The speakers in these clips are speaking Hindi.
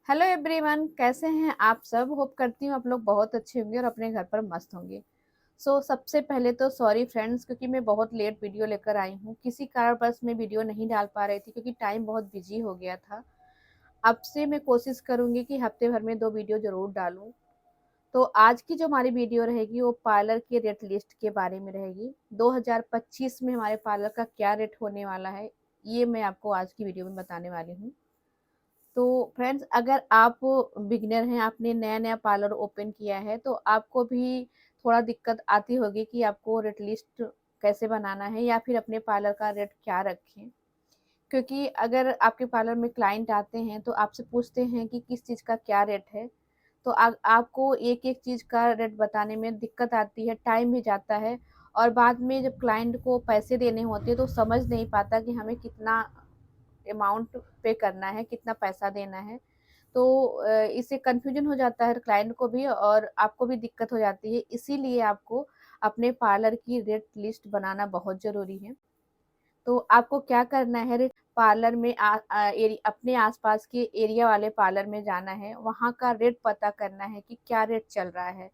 हेलो एवरीवन, कैसे हैं आप सब। होप करती हूँ आप लोग बहुत अच्छे होंगे और अपने घर पर मस्त होंगे। सबसे पहले तो सॉरी फ्रेंड्स, क्योंकि मैं बहुत लेट वीडियो लेकर आई हूँ। किसी कारणवश मैं वीडियो नहीं डाल पा रही थी क्योंकि टाइम बहुत बिजी हो गया था। अब से मैं कोशिश करूंगी कि हफ्ते भर में 2 वीडियो जरूर डालूं। तो आज की जो हमारी वीडियो रहेगी वो पार्लर के रेट लिस्ट के बारे में रहेगी। 2025 में हमारे पार्लर का क्या रेट होने वाला है, ये मैं आपको आज की वीडियो में बताने वाली हूँ। तो फ्रेंड्स, अगर आप बिगिनर हैं, आपने नया नया पार्लर ओपन किया है, तो आपको भी थोड़ा दिक्कत आती होगी कि आपको रेट लिस्ट कैसे बनाना है या फिर अपने पार्लर का रेट क्या रखें। क्योंकि अगर आपके पार्लर में क्लाइंट आते हैं तो आपसे पूछते हैं कि किस चीज़ का क्या रेट है, तो आपको एक एक चीज़ का रेट बताने में दिक्कत आती है, टाइम भी जाता है। और बाद में जब क्लाइंट को पैसे देने होते हैं तो समझ नहीं पाता कि हमें कितना अमाउंट पे करना है, कितना पैसा देना है। तो इससे कन्फ्यूजन हो जाता है क्लाइंट को भी और आपको भी दिक्कत हो जाती है। इसीलिए आपको अपने पार्लर की रेट लिस्ट बनाना बहुत ज़रूरी है। तो आपको क्या करना है, पार्लर में अपने आसपास के एरिया वाले पार्लर में जाना है, वहाँ का रेट पता करना है कि क्या रेट चल रहा है।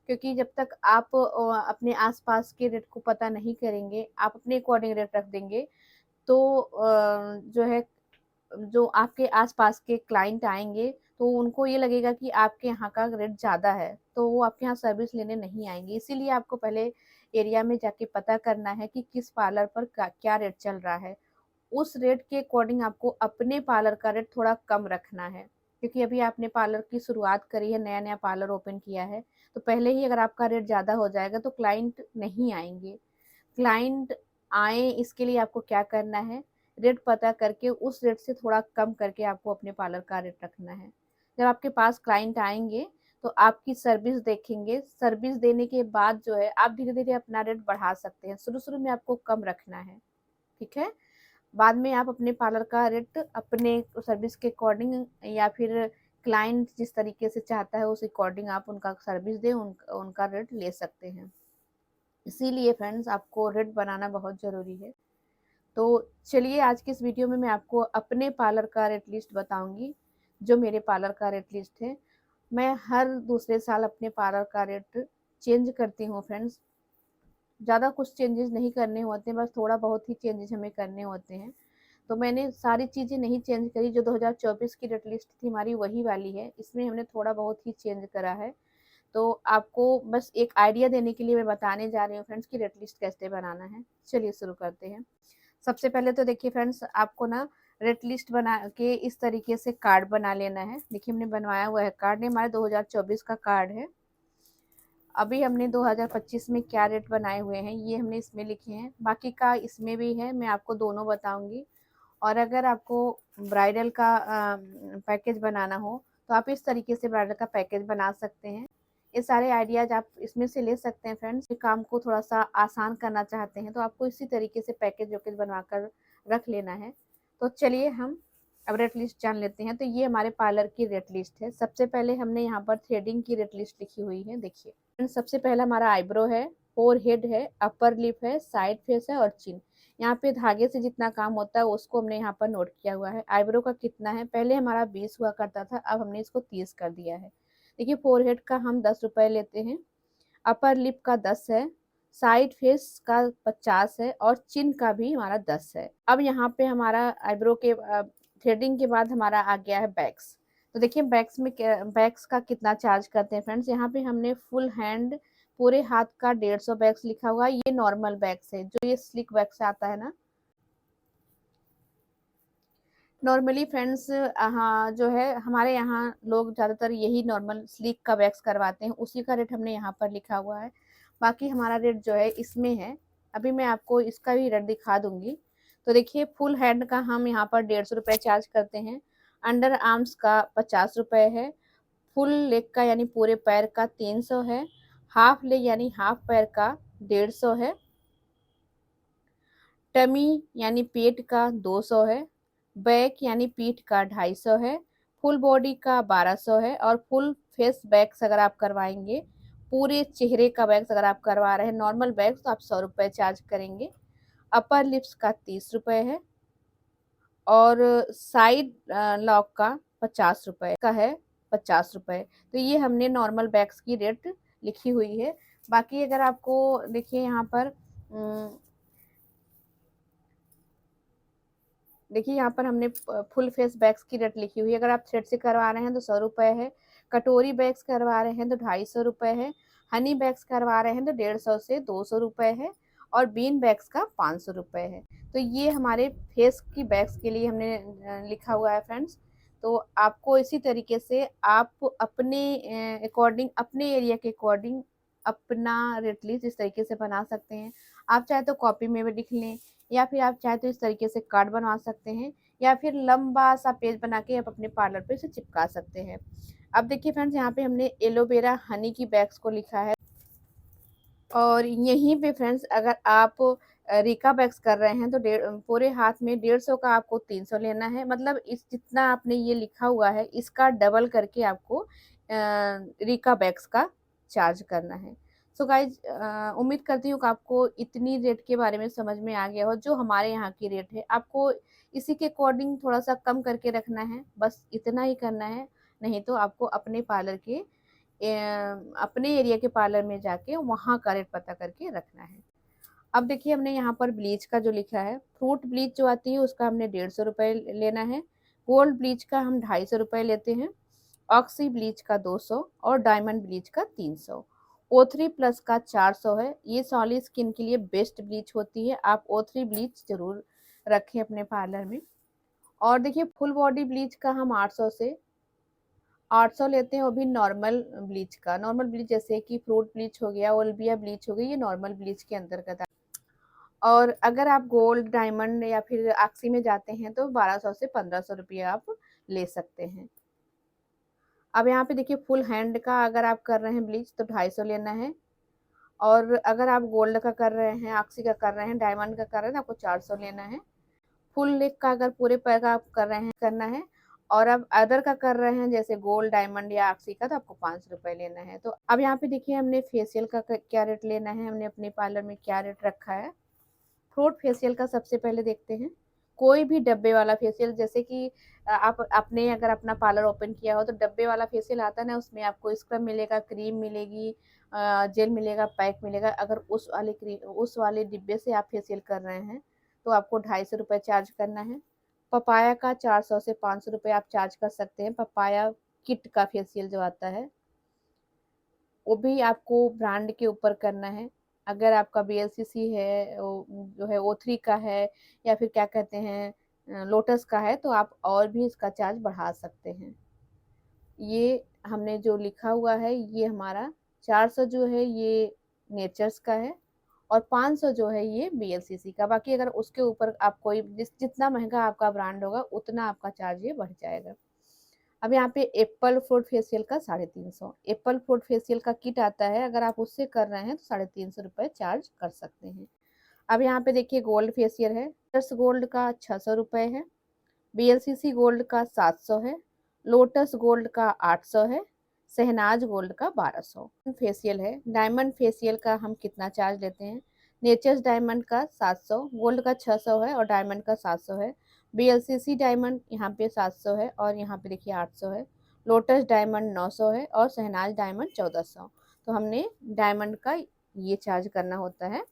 क्योंकि जब तक आप अपने आसपास के रेट को पता नहीं करेंगे, आप अपने अकॉर्डिंग रेट रख देंगे, तो जो है, जो आपके आसपास के क्लाइंट आएंगे तो उनको ये लगेगा कि आपके यहाँ का रेट ज़्यादा है, तो वो आपके यहाँ सर्विस लेने नहीं आएंगे। इसीलिए आपको पहले एरिया में जाके पता करना है कि किस पार्लर पर क्या रेट चल रहा है। उस रेट के अकॉर्डिंग आपको अपने पार्लर का रेट थोड़ा कम रखना है। क्योंकि अभी आपने पार्लर की शुरुआत करी है, नया नया पार्लर ओपन किया है, तो पहले ही अगर आपका रेट ज़्यादा हो जाएगा तो क्लाइंट नहीं आएंगे। क्लाइंट आए, इसके लिए आपको क्या करना है, रेट पता करके उस रेट से थोड़ा कम करके आपको अपने पार्लर का रेट रखना है। जब आपके पास क्लाइंट आएंगे तो आपकी सर्विस देखेंगे, सर्विस देने के बाद जो है आप धीरे धीरे अपना रेट बढ़ा सकते हैं। शुरू शुरू में आपको कम रखना है, ठीक है। बाद में आप अपने पार्लर का रेट अपने सर्विस के अकॉर्डिंग या फिर क्लाइंट जिस तरीके से चाहता है उस अकॉर्डिंग आप उनका सर्विस दें, उनका रेट ले सकते हैं। इसीलिए फ्रेंड्स, आपको रेट बनाना बहुत ज़रूरी है। तो चलिए, आज की इस वीडियो में मैं आपको अपने पार्लर का रेट लिस्ट बताऊंगी। जो मेरे पार्लर का रेट लिस्ट है, मैं हर दूसरे साल अपने पार्लर का रेट चेंज करती हूँ फ्रेंड्स। ज़्यादा कुछ चेंजेस नहीं करने होते, बस थोड़ा बहुत ही चेंजेस हमें करने होते हैं। तो मैंने सारी चीज़ें नहीं चेंज करी, जो 2024 की रेट लिस्ट थी हमारी वही वाली है। इसमें हमने थोड़ा बहुत ही चेंज करा है। तो आपको बस एक आइडिया देने के लिए मैं बताने जा रही हूँ फ्रेंड्स कि रेट लिस्ट कैसे बनाना है। चलिए शुरू करते हैं। सबसे पहले तो देखिए फ्रेंड्स, आपको ना रेट लिस्ट बना के इस तरीके से कार्ड बना लेना है। देखिए हमने बनवाया हुआ है कार्ड, ने हमारे 2024 का कार्ड है। अभी हमने 2025 में क्या रेट बनाए हुए हैं ये हमने इसमें लिखे हैं, बाकी का इसमें भी है, मैं आपको दोनों बताऊंगी। और अगर आपको ब्राइडल का पैकेज बनाना हो तो आप इस तरीके से ब्राइडल का पैकेज बना सकते हैं। ये सारे आइडियाज आप इसमें से ले सकते हैं फ्रेंड्स। काम को थोड़ा सा आसान करना चाहते हैं तो आपको इसी तरीके से पैकेज वैकेज बनवा कर रख लेना है। तो चलिए हम अब रेट लिस्ट जान लेते हैं। तो ये हमारे पार्लर की रेट लिस्ट है। सबसे पहले हमने यहाँ पर थ्रेडिंग की रेट लिस्ट लिखी हुई है, देखिए। सबसे पहला हमारा आईब्रो है, फोर हेड है, अपर लिप है, साइड फेस है और चिन। यहाँ पे धागे से जितना काम होता है उसको हमने यहाँ पर नोट किया हुआ है। आईब्रो का कितना है, पहले हमारा 20 हुआ करता था, अब हमने इसको 30 कर दिया है। देखिए, फोर हेड का हम 10 रुपए लेते हैं, अपर लिप का 10 है, साइड फेस का 50 है और चिन का भी हमारा 10 है। अब यहाँ पे हमारा आईब्रो के थ्रेडिंग के बाद हमारा आ गया है बैक्स। तो देखिए बैक्स में बैक्स का कितना चार्ज करते हैं फ्रेंड्स। यहाँ पे हमने फुल हैंड पूरे हाथ का 150 बैक्स लिखा हुआ है। ये नॉर्मल बैक्स है, जो ये स्लिक बैक्स आता है ना, नॉर्मली फ्रेंड्स, हाँ जो है हमारे यहाँ लोग ज़्यादातर यही नॉर्मल स्लीक का वैक्स करवाते हैं, उसी का रेट हमने यहाँ पर लिखा हुआ है। बाकी हमारा रेट जो है इसमें है। अभी मैं आपको इसका भी रेट दिखा दूंगी। तो देखिए, फुल हैंड का हम यहाँ पर 150 रुपये चार्ज करते हैं, अंडर आर्म्स का 50 रुपये है, फुल लेग का यानी पूरे पैर का 300 है, हाफ लेग यानी हाफ पैर का 150 है, टमी यानी पेट का 200 है, बैक यानी पीठ का 250 है, फुल बॉडी का 1200 है और फुल फेस बैक्स अगर आप करवाएंगे, पूरे चेहरे का बैक्स अगर आप करवा रहे हैं नॉर्मल बैक्स, तो आप 100 रुपये चार्ज करेंगे। अपर लिप्स का 30 रुपये है और साइड लॉक का 50 रुपये का है, 50 रुपये। तो ये हमने नॉर्मल बैग्स की रेट लिखी हुई है। बाकी अगर आपको देखिए यहाँ पर देखिए यहाँ पर हमने फुल फेस बैग्स की रेट लिखी हुई है। अगर आप थ्रेड से करवा रहे हैं तो 100 रुपये है, कटोरी बैग्स करवा रहे हैं तो 250 रुपये है, हनी बैग्स करवा रहे हैं तो 150 से 200 रुपये है, और बीन बैग्स का 500 रुपये है। तो ये हमारे फेस की बैग्स के लिए हमने लिखा हुआ है फ्रेंड्स। तो आपको इसी तरीके से आप अपने अकॉर्डिंग, अपने एरिया के अकॉर्डिंग अपना रेट लिस्ट इस तरीके से बना सकते हैं। आप चाहे तो कॉपी में भी लिख लें, या फिर आप चाहे तो इस तरीके से कार्ड बनवा सकते हैं, या फिर लंबा सा पेज बना के आप अपने पार्लर पे इसे चिपका सकते हैं। अब देखिए फ्रेंड्स, यहाँ पे हमने एलोवेरा हनी की बैग्स को लिखा है, और यहीं पे फ्रेंड्स अगर आप रीका बैग्स कर रहे हैं तो पूरे हाथ में 150 का आपको 300 लेना है। मतलब इस जितना आपने ये लिखा हुआ है इसका डबल करके आपको रीका बैग्स का चार्ज करना है। सो गाइज, उम्मीद करती हूँ कि आपको इतनी रेट के बारे में समझ में आ गया हो। जो हमारे यहाँ की रेट है आपको इसी के अकॉर्डिंग थोड़ा सा कम करके रखना है, बस इतना ही करना है। नहीं तो आपको अपने पार्लर के अपने एरिया के पार्लर में जाके वहाँ का रेट पता करके रखना है। अब देखिए हमने यहाँ पर ब्लीच का जो लिखा है, फ्रूट ब्लीच जो आती है उसका हमने 150 रुपये लेना है, गोल्ड ब्लीच का हम 250 रुपये लेते हैं, ऑक्सी ब्लीच का 200 और डायमंड ब्लीच का 300, O3 प्लस का 400 है। ये सॉलिड स्किन के लिए बेस्ट ब्लीच होती है, आप O3 ब्लीच जरूर रखें अपने पार्लर में। और देखिए फुल बॉडी ब्लीच का हम 800 से 800 लेते हैं, वो भी नॉर्मल ब्लीच का। नॉर्मल ब्लीच जैसे कि फ्रूट ब्लीच हो गया, ओल्बिया ब्लीच हो गई, ये नॉर्मल ब्लीच के अंतर्गत। और अगर आप गोल्ड, डायमंड या फिर ऑक्सी में जाते हैं तो 1200 से 1500 रुपये आप ले सकते हैं। अब यहाँ पे देखिए फुल हैंड का अगर आप कर रहे हैं ब्लीच तो 250 लेना है, और अगर आप गोल्ड का कर रहे हैं, ऑक्सी का कर रहे हैं, डायमंड का कर रहे हैं तो आपको 400 लेना है। फुल नेक का अगर पूरे पैर का आप कर रहे हैं करना है, और अब अदर का कर रहे हैं जैसे गोल्ड, डायमंड या ऑक्सी का, तो आपको 500 रुपये लेना है। तो अब यहाँ पे देखिए हमने फेशियल का क्या रेट लेना है, हमने अपने पार्लर में क्या रेट रखा है। फ्रूट फेशियल का सबसे पहले देखते हैं। कोई भी डब्बे वाला फेशियल, जैसे कि आप आपने अगर अपना पार्लर ओपन किया हो तो डब्बे वाला फेशियल आता है ना, उसमें आपको स्क्रब मिलेगा, क्रीम मिलेगी, जेल मिलेगा, पैक मिलेगा। अगर उस वाले डिब्बे से आप फेशियल कर रहे हैं तो आपको 250 रुपये चार्ज करना है। पपाया का 400 से 500 रुपये आप चार्ज कर सकते हैं। पपाया किट का फेशियल जो आता है वो भी आपको ब्रांड के ऊपर करना है। अगर आपका BLCC है, जो है O3 का है, या फिर क्या कहते हैं लोटस का है, तो आप और भी इसका चार्ज बढ़ा सकते हैं। ये हमने जो लिखा हुआ है ये हमारा 400 जो है ये नेचर्स का है, और 500 जो है ये BLCC का। बाकी अगर उसके ऊपर आप कोई जितना महंगा आपका ब्रांड होगा उतना आपका चार्ज ये बढ़ जाएगा। अब यहाँ पे एप्पल फ्रूट फेशियल का 350, एप्पल फ्रूट फेशियल का किट आता है, अगर आप उससे कर रहे हैं तो 350 रुपये चार्ज कर सकते हैं। अब यहाँ पे देखिए गोल्ड फेशियल है, लोटस गोल्ड का 600 रुपये है, BLCC गोल्ड का 700 है, लोटस गोल्ड का 800 है, शहनाज गोल्ड का 1200। फेशियल है, डायमंड फेशियल का हम कितना चार्ज लेते हैं। नेचर्स डायमंड का 700, गोल्ड का 600 है और डायमंड का 700 है। BLCC डायमंड यहाँ पे 700 है और यहाँ पे देखिए 800 है। लोटस डायमंड 900 है और शहनाज डायमंड 1400। तो हमने डायमंड का ये चार्ज करना होता है।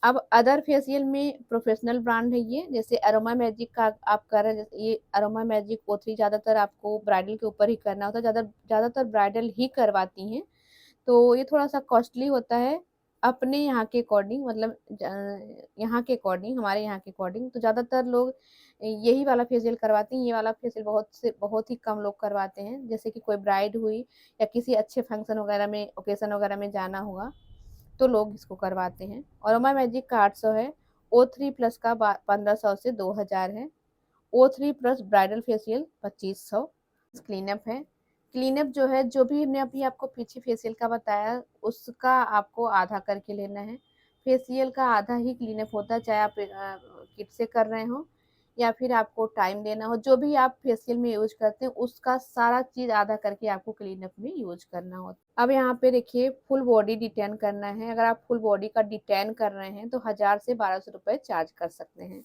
अब अदर फेशियल में प्रोफेशनल ब्रांड है ये, जैसे अरोमा मैजिक का आप कर रहे हैं, जैसे ये अरोमा मैजिक O3 ज़्यादातर आपको ब्राइडल के ऊपर ही करना होता है, ज़्यादातर ब्राइडल ही करवाती हैं। तो ये थोड़ा सा कॉस्टली होता है अपने यहाँ के अकॉर्डिंग, मतलब यहाँ के अकॉर्डिंग, हमारे यहाँ के अकॉर्डिंग तो ज़्यादातर लोग यही वाला फेशियल करवाते हैं। ये वाला फेशियल बहुत ही कम लोग करवाते हैं, जैसे कि कोई ब्राइड हुई या किसी अच्छे फंक्शन वगैरह में, ओकेजन वगैरह में जाना होगा तो लोग इसको करवाते हैं। अरोमा मैजिक का 800 है, O3 प्लस का 1500 से 2000 है, O3 plus bridal facial 2500। Cleanup है, क्लीनअप जो है, जो भी हमने अभी आपको पीछे फेशियल का बताया उसका आपको आधा करके लेना है। फेशियल का आधा ही क्लीनअप होता है, चाहे आप किट से कर रहे हो या फिर आपको टाइम देना हो, जो भी आप फेशियल में यूज करते हैं उसका सारा चीज आधा करके आपको क्लीनअप में यूज करना होता है। अब यहाँ पे देखिए फुल बॉडी डिटेन करना है, अगर आप फुल बॉडी का डिटेन कर रहे हैं तो 1000 से 1200 रुपये चार्ज कर सकते हैं।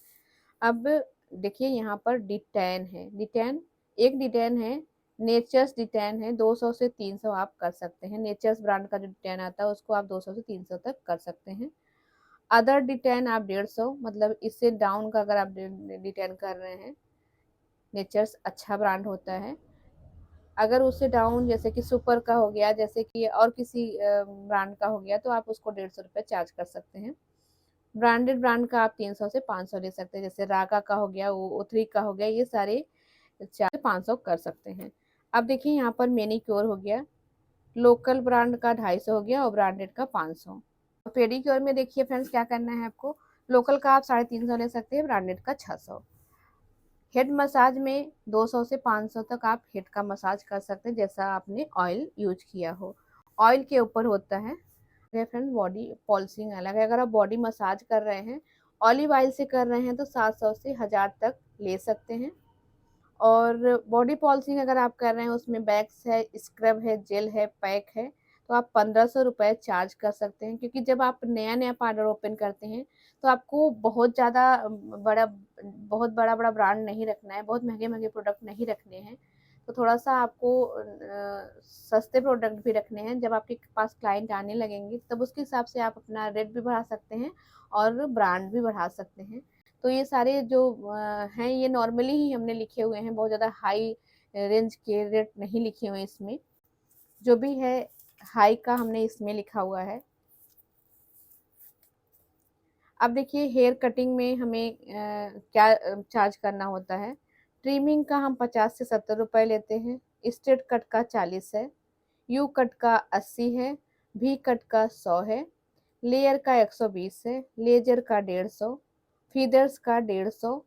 अब देखिए यहाँ पर डिटेन है, डिटेन एक डिटेन है, नेचर्स डिटेन है, 200 से 300 आप कर सकते हैं। नेचर्स ब्रांड का जो डिटेन आता है उसको आप 200 से 300 तक कर सकते हैं। अदर डिटेन आप 150, मतलब इससे डाउन का अगर आप डिटेन कर रहे हैं, नेचर्स अच्छा ब्रांड होता है। अगर उससे डाउन जैसे कि सुपर का हो गया, जैसे कि और किसी ब्रांड का हो गया, तो आप उसको 150 रुपये चार्ज कर सकते हैं। ब्रांडेड ब्रांड का आप 300 से 500 ले सकते हैं, जैसे रागा का हो गया, O3 का हो गया, ये सारे 400-500 कर सकते हैं। अब देखिए यहाँ पर मैनीक्योर हो गया, लोकल ब्रांड का 250 हो गया और ब्रांडेड का 500। पेडिक्योर में देखिए फ्रेंड्स क्या करना है आपको, लोकल का आप 350 ले सकते हैं, ब्रांडेड का 600। हेड मसाज में 200 से 500 तक आप हेड का मसाज कर सकते हैं, जैसा आपने ऑयल यूज किया हो, ऑयल के ऊपर होता है। फ्रेंड बॉडी पॉलिशिंग अलग है, अगर आप बॉडी मसाज कर रहे हैं, ऑलिव ऑयल से कर रहे हैं तो 700 से 1000 तक ले सकते हैं। और बॉडी पॉलिशिंग अगर आप कर रहे हैं, उसमें वैक्स है, स्क्रब है, जेल है, पैक है, तो आप 1500 रुपये चार्ज कर सकते हैं। क्योंकि जब आप नया नया पार्लर ओपन करते हैं तो आपको बहुत ज़्यादा बड़ा बहुत बड़ा बड़ा ब्रांड नहीं रखना है, बहुत महंगे महंगे प्रोडक्ट नहीं रखने हैं। तो थोड़ा सा आपको सस्ते प्रोडक्ट भी रखने हैं। जब आपके पास क्लाइंट आने लगेंगे तब उसके हिसाब से आप अपना रेट भी बढ़ा सकते हैं और ब्रांड भी बढ़ा सकते हैं। तो ये सारे जो हैं, ये नॉर्मली ही हमने लिखे हुए हैं, बहुत ज़्यादा हाई रेंज के रेट नहीं लिखे हुए इसमें। जो भी है हाई का हमने इसमें लिखा हुआ है। अब देखिए हेयर कटिंग में हमें क्या चार्ज करना होता है। ट्रिमिंग का हम 50 से 70 रुपए लेते हैं, स्ट्रेट कट का 40 है, यू कट का 80 है, वी कट का 100 है, लेयर का 120 है, लेजर का 150, फीदर्स का 150,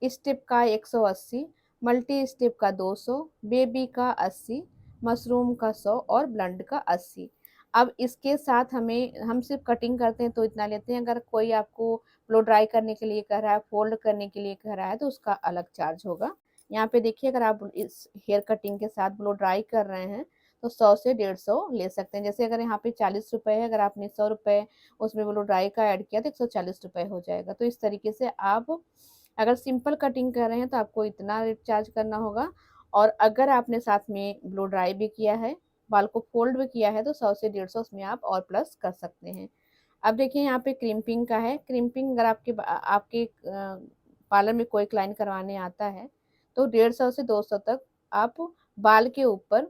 स्टिप का 180, मल्टी स्टिप का 200, बेबी का 80, मशरूम का 100 और ब्लंड का 80। अब इसके साथ हम सिर्फ कटिंग करते हैं तो इतना लेते हैं। अगर कोई आपको ब्लो ड्राई करने के लिए कह रहा है, फोल्ड करने के लिए कह रहा है, तो उसका अलग चार्ज होगा। यहाँ पे देखिए अगर आप इस हेयर कटिंग के साथ ब्लो ड्राई कर रहे हैं तो 100 से 150 ले सकते हैं। जैसे अगर यहाँ पे 40 रुपए है, अगर आपने 100 रुपए उसमें ब्लो ड्राई का ऐड किया तो 140 रुपए हो जाएगा। तो इस तरीके से आप अगर सिंपल कटिंग कर रहे हैं तो आपको इतना रेट चार्ज करना होगा। और अगर आपने साथ में ब्लो ड्राई भी किया है, बाल को फोल्ड भी किया है, तो 100 से 150 उसमें आप और प्लस कर सकते हैं। अब देखिए यहाँ पे क्रिम्पिंग का है। क्रिम्पिंग अगर आपके पार्लर में कोई क्लाइंट करवाने आता है तो 150 से 200 तक आप बाल के ऊपर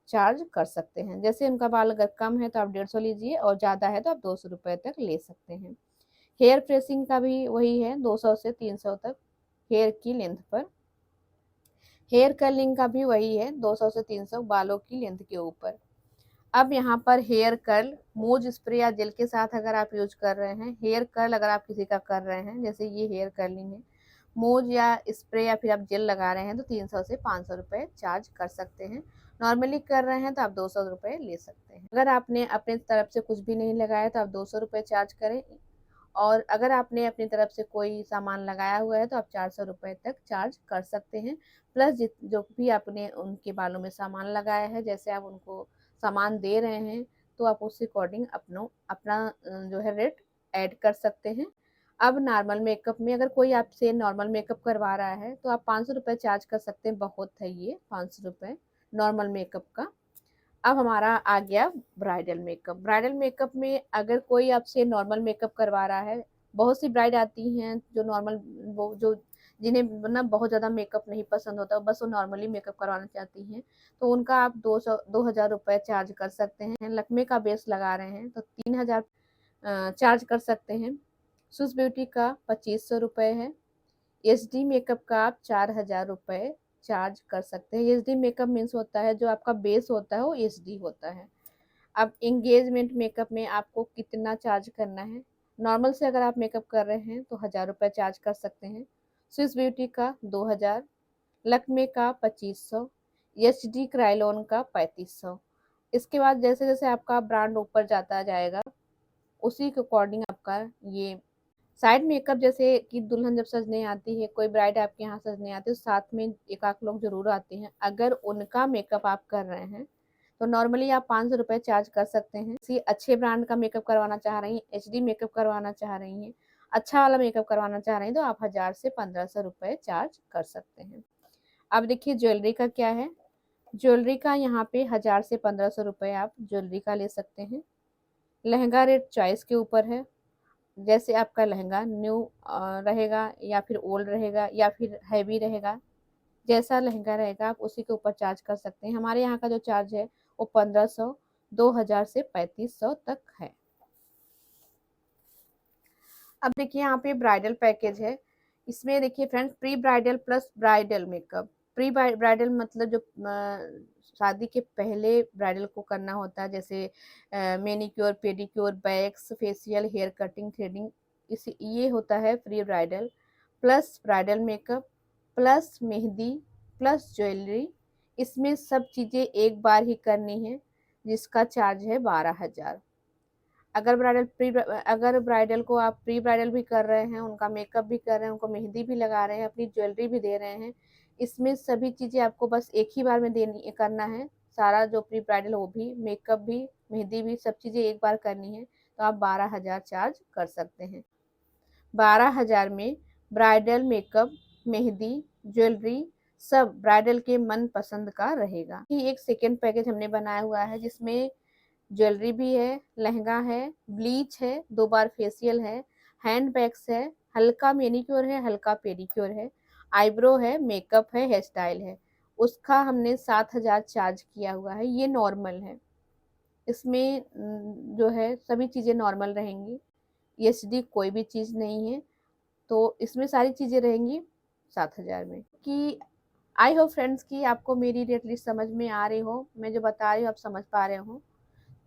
चार्ज कर सकते हैं। जैसे उनका बाल अगर कम है तो आप 150 लीजिए और ज़्यादा है तो आप 200 रुपये तक ले सकते हैं। हेयर प्रेसिंग का भी वही है, 200 से 300 तक हेयर की लेंथ पर। हेयर कर्लिंग का भी वही है, 200 से 300 बालों की लेंथ के ऊपर। अब यहाँ पर हेयर कर्ल मूज स्प्रे या जेल के साथ अगर आप यूज कर रहे हैं, हेयर कर्ल अगर आप किसी का कर रहे हैं, जैसे ये हेयर कर्लिंग है, मूज या स्प्रे या फिर आप जेल लगा रहे हैं तो 300 से 500 रुपये चार्ज कर सकते हैं। नॉर्मली कर रहे हैं तो आप 200 रुपये ले सकते हैं। अगर आपने अपने तरफ से कुछ भी नहीं लगाया तो आप 200 रुपये चार्ज करें, और अगर आपने अपनी तरफ से कोई सामान लगाया हुआ है तो आप 400 रुपये तक चार्ज कर सकते हैं। प्लस जो भी आपने उनके बालों में सामान लगाया है, जैसे आप उनको सामान दे रहे हैं तो आप उस अकॉर्डिंग अपना जो है रेट ऐड कर सकते हैं। अब नॉर्मल मेकअप में अगर कोई आपसे नॉर्मल मेकअप करवा रहा है तो आप 500 रुपये चार्ज कर सकते हैं, बहुत है ये 500 रुपये नॉर्मल मेकअप का। अब हमारा आ गया ब्राइडल मेकअप। ब्राइडल मेकअप में अगर कोई आपसे नॉर्मल मेकअप करवा रहा है, बहुत सी ब्राइड आती हैं जो नॉर्मल, वो जो जिन्हें ना बहुत ज़्यादा मेकअप नहीं पसंद होता, बस वो नॉर्मली मेकअप करवाना चाहती हैं, तो उनका आप 2000 रुपये चार्ज कर सकते हैं। लक्मे का बेस लगा रहे हैं तो 3000 चार्ज कर सकते हैं। स्विस ब्यूटी का 2500 रुपये है। एचडी मेकअप का आप 4000 रुपये चार्ज कर सकते हैं। एचडी मेकअप मीन्स होता है जो आपका बेस होता है वो एचडी होता है। अब एंगेजमेंट मेकअप में आपको कितना चार्ज करना है, नॉर्मल से अगर आप मेकअप कर रहे हैं तो 1000 रुपये चार्ज कर सकते हैं। स्विस ब्यूटी का 2000, लक्मे का 2500, एचडी क्राइलॉन का 3500। इसके बाद जैसे जैसे आपका ब्रांड ऊपर जाता जाएगा उसी के अकॉर्डिंग आपका ये साइड मेकअप, जैसे कि दुल्हन जब सजने आती है, कोई ब्राइड आपके यहाँ सजने आती है, तो साथ में एक आध लोग जरूर आते हैं, अगर उनका मेकअप आप कर रहे हैं तो नॉर्मली आप 500 रुपये चार्ज कर सकते हैं। किसी अच्छे ब्रांड का मेकअप करवाना चाह रही हैं, एचडी मेकअप करवाना चाह रही हैं, अच्छा वाला मेकअप करवाना चाह रही हैं, तो आप 1000 से 1500 रुपये चार्ज कर सकते हैं। अब देखिए ज्वेलरी का क्या है। ज्वेलरी का यहाँ पे 1000 से 1500 रुपये आप ज्वेलरी का ले सकते हैं। लहंगा रेट चॉइस के ऊपर है, जैसे आपका लहंगा न्यू रहेगा या फिर ओल्ड रहेगा या फिर हैवी रहेगा, जैसा लहंगा रहेगा आप उसी के ऊपर चार्ज कर सकते हैं। हमारे यहाँ का जो चार्ज है वो 1500, 2000 से 3500 तक है। अब देखिए यहाँ पे ब्राइडल पैकेज है। इसमें देखिए friends, pre bridal plus bridal makeup. Pre bridal मतलब जो शादी के पहले ब्राइडल को करना होता है, जैसे manicure, pedicure, wax, facial, hair cutting, threading, इसी ये होता है pre bridal. Plus bridal makeup, plus mehndi, plus jewellery. इसमें सब चीज़ें एक बार ही करनी है, जिसका चार्ज है 12,000। अगर ब्राइडल को आप प्री ब्राइडल भी कर रहे हैं, उनका मेकअप भी कर रहे हैं, उनको मेहंदी भी लगा रहे हैं, अपनी ज्वेलरी भी दे रहे हैं, इसमें सभी चीज़ें आपको बस एक ही बार में देनी करना है। सारा जो प्री ब्राइडल, वो भी मेकअप भी, मेहंदी भी, सब चीज़ें एक बार करनी है, तो आप 12,000 चार्ज कर सकते हैं। 12,000 में ब्राइडल मेकअप, मेहंदी, ज्वेलरी सब ब्राइडल के मन पसंद का रहेगा। ये एक सेकेंड पैकेज हमने बनाया हुआ है, जिसमें ज्वेलरी भी है, लहंगा है, ब्लीच है, 2 बार फेशियल है, हैंड बैग्स है, हल्का मैनीक्योर है, हल्का पेडिक्योर है, आईब्रो है, मेकअप है, हेयर स्टाइल है। उसका हमने 7,000 चार्ज किया हुआ है। ये नॉर्मल है। इसमें जो है सभी चीज़ें नॉर्मल रहेंगी, ईएसडी कोई भी चीज़ नहीं है, तो इसमें सारी चीज़ें रहेंगी 7,000 में। कि आई होप फ्रेंड्स कि आपको मेरी रेट लिस्ट समझ में आ रही हो, मैं जो बता रही हूँ आप समझ पा रहे हो।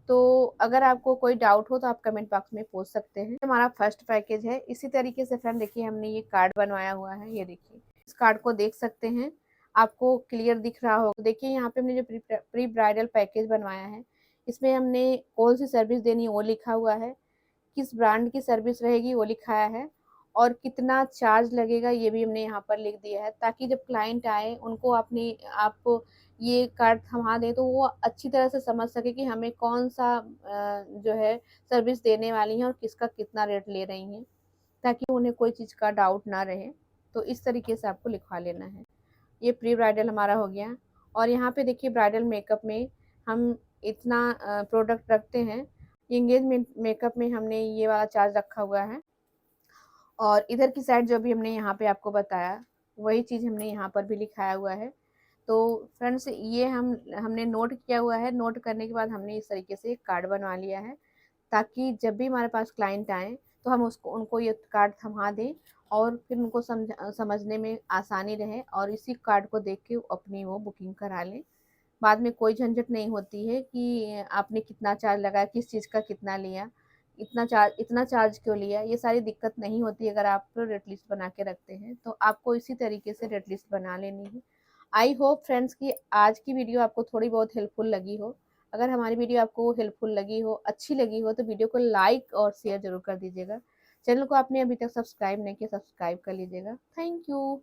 तो अगर आपको कोई डाउट हो तो आप कमेंट बॉक्स में पूछ सकते हैं। हमारा फर्स्ट पैकेज है। इसी तरीके से फ्रेंड देखिए, हमने ये कार्ड बनवाया हुआ है, ये देखिए, इस कार्ड को देख सकते हैं, आपको क्लियर दिख रहा होगा। देखिए यहाँ पे हमने जो प्री ब्राइडल पैकेज बनवाया है, इसमें हमने कौन सी सर्विस देनी है वो लिखा हुआ है, किस ब्रांड की सर्विस रहेगी वो लिखाया है, और कितना चार्ज लगेगा ये भी हमने यहाँ पर लिख दिया है, ताकि जब क्लाइंट आए उनको आप ये कार्ड थमा दें तो वो अच्छी तरह से समझ सके कि हमें कौन सा जो है सर्विस देने वाली हैं और किसका कितना रेट ले रही हैं, ताकि उन्हें कोई चीज़ का डाउट ना रहे। तो इस तरीके से आपको लिखवा लेना है। ये प्री ब्राइडल हमारा हो गया। और यहाँ पे देखिए ब्राइडल मेकअप में हम इतना प्रोडक्ट रखते हैं। एंगेजमेंट मेकअप में हमने ये वाला चार्ज रखा हुआ है, और इधर की साइड जो भी हमने यहाँ पे आपको बताया वही चीज़ हमने यहाँ पर भी लिखाया हुआ है। तो फ्रेंड्स ये हमने नोट किया हुआ है। नोट करने के बाद हमने इस तरीके से कार्ड बनवा लिया है, ताकि जब भी हमारे पास क्लाइंट आए तो हम उसको उनको ये कार्ड थमा दें, और फिर उनको समझने में आसानी रहे, और इसी कार्ड को देख के अपनी वो बुकिंग करा लें। बाद में कोई झंझट नहीं होती है कि आपने कितना चार्ज लगाया, किस चीज़ का कितना लिया, इतना चार्ज क्यों लिया, ये सारी दिक्कत नहीं होती अगर आप रेट लिस्ट बना के रखते हैं। तो आपको इसी तरीके से रेट लिस्ट बना लेनी है। आई होप फ्रेंड्स कि आज की वीडियो आपको थोड़ी बहुत हेल्पफुल लगी हो। अगर हमारी वीडियो आपको हेल्पफुल लगी हो, अच्छी लगी हो, तो वीडियो को लाइक और शेयर ज़रूर कर दीजिएगा। चैनल को आपने अभी तक सब्सक्राइब नहीं किया, सब्सक्राइब कर लीजिएगा। Thank you.